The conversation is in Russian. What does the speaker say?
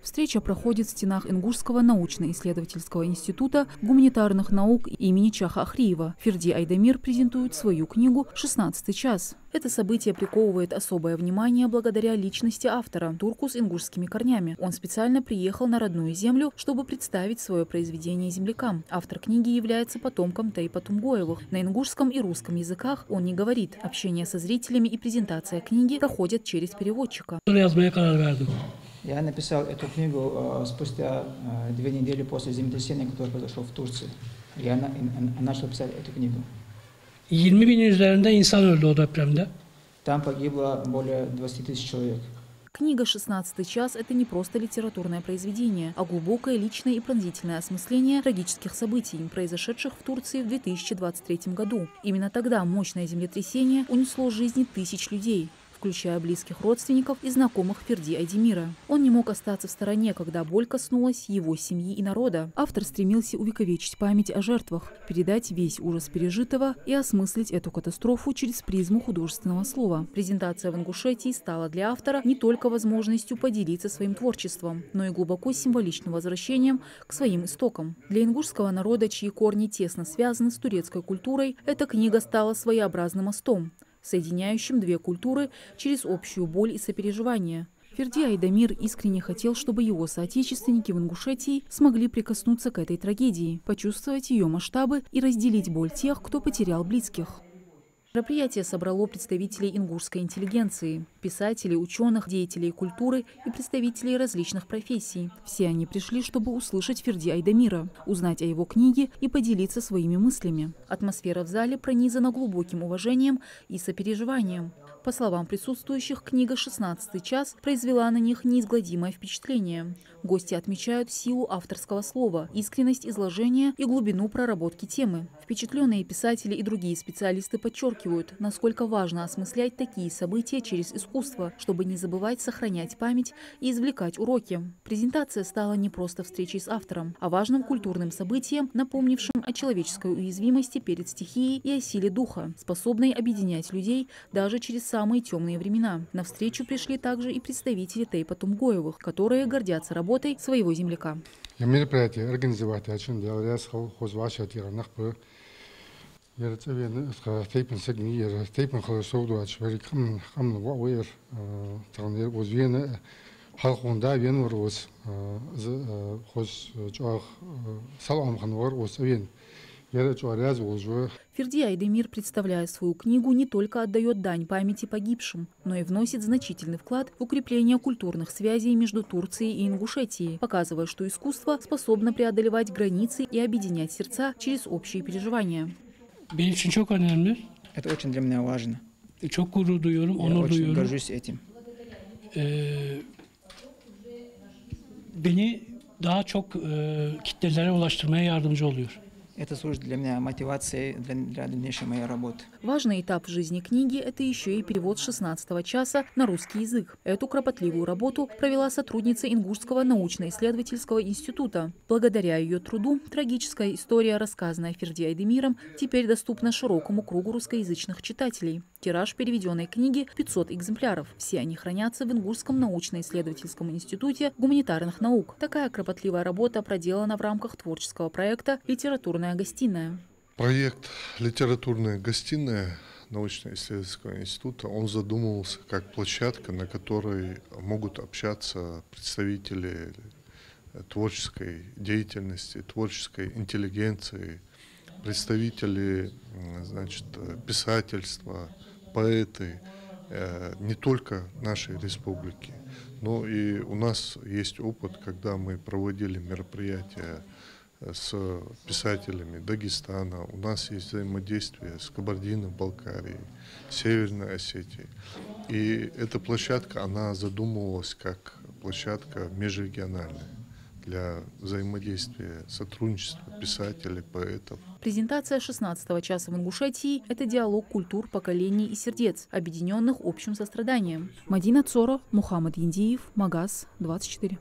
Встреча проходит в стенах Ингушского научно-исследовательского института гуманитарных наук имени Чаха Ахриева. Ферди Айдамир презентует свою книгу «16 час». Это событие приковывает особое внимание благодаря личности автора, турку с ингушскими корнями. Он специально приехал на родную землю, чтобы представить свое произведение землякам. Автор книги является потомком Тейпа Тумгоевых. На ингушском и русском языках он не говорит. Общение со зрителями и презентация книги проходят через переводчика. Я написал эту книгу спустя 2 недели после землетрясения, которое произошло в Турции. Я начал писать эту книгу. 20 bin üzerinde insan öldü o depremde. Там погибло более 20 тысяч человек. Книга «16 час» – это не просто литературное произведение, а глубокое личное и пронзительное осмысление трагических событий, произошедших в Турции в 2023 году. Именно тогда мощное землетрясение унесло жизни тысяч людей, включая близких родственников и знакомых Ферди Айдамира. Он не мог остаться в стороне, когда боль коснулась его семьи и народа. Автор стремился увековечить память о жертвах, передать весь ужас пережитого и осмыслить эту катастрофу через призму художественного слова. Презентация в Ингушетии стала для автора не только возможностью поделиться своим творчеством, но и глубоко символичным возвращением к своим истокам. Для ингушского народа, чьи корни тесно связаны с турецкой культурой, эта книга стала своеобразным мостом, соединяющим две культуры через общую боль и сопереживание. Ферди Айдамир искренне хотел, чтобы его соотечественники в Ингушетии смогли прикоснуться к этой трагедии, почувствовать ее масштабы и разделить боль тех, кто потерял близких. Мероприятие собрало представителей ингушской интеллигенции, писателей, ученых, деятелей культуры и представителей различных профессий. Все они пришли, чтобы услышать Ферди Айдамира, узнать о его книге и поделиться своими мыслями. Атмосфера в зале пронизана глубоким уважением и сопереживанием. По словам присутствующих, книга «16 час» произвела на них неизгладимое впечатление. Гости отмечают силу авторского слова, искренность изложения и глубину проработки темы. Впечатленные писатели и другие специалисты подчеркивают, насколько важно осмыслять такие события через искусство, чтобы не забывать сохранять память и извлекать уроки. Презентация стала не просто встречей с автором, а важным культурным событием, напомнившим о человеческой уязвимости перед стихией и о силе духа, способной объединять людей даже через самые темные времена. На встречу пришли также и представители Тейпа Тумгоевых, которые гордятся работой своего земляка. Мероприятие организовать Ферди Айдамир, представляя свою книгу, не только отдает дань памяти погибшим, но и вносит значительный вклад в укрепление культурных связей между Турцией и Ингушетией, показывая, что искусство способно преодолевать границы и объединять сердца через общие переживания. Это очень для меня важно. Я Çok gurur duyuyorum, onur очень duyuyorum. горжусь этим. Beni daha çok kitlelere ulaştırmaya yardımcı oluyor. Это служит для меня мотивацией для дальнейшей моей работы. Важный этап в жизни книги – это еще и перевод «16 часа» на русский язык. Эту кропотливую работу провела сотрудница Ингушского научно-исследовательского института. Благодаря ее труду трагическая история, рассказанная Ферди Айдамиром, теперь доступна широкому кругу русскоязычных читателей. Тираж переведенной книги – 500 экземпляров. Все они хранятся в Ингушском научно-исследовательском институте гуманитарных наук. Такая кропотливая работа проделана в рамках творческого проекта «Литературная гостиная». Проект «Литературная гостиная» научно-исследовательского института, он задумывался как площадка, на которой могут общаться представители творческой деятельности, творческой интеллигенции, представители, значит, писательства, поэты не только нашей республики, но и у нас есть опыт, когда мы проводили мероприятия с писателями Дагестана, у нас есть взаимодействие с Кабардино-Балкарией, Северной Осетией. И эта площадка, она задумывалась как площадка межрегиональная для взаимодействия, сотрудничества писателей, поэтов. Презентация «16 часа» в Ингушетии – это диалог культур, поколений и сердец, объединенных общим состраданием. Мадина Цоро, Мухаммад Яндиев, Магаз, 24.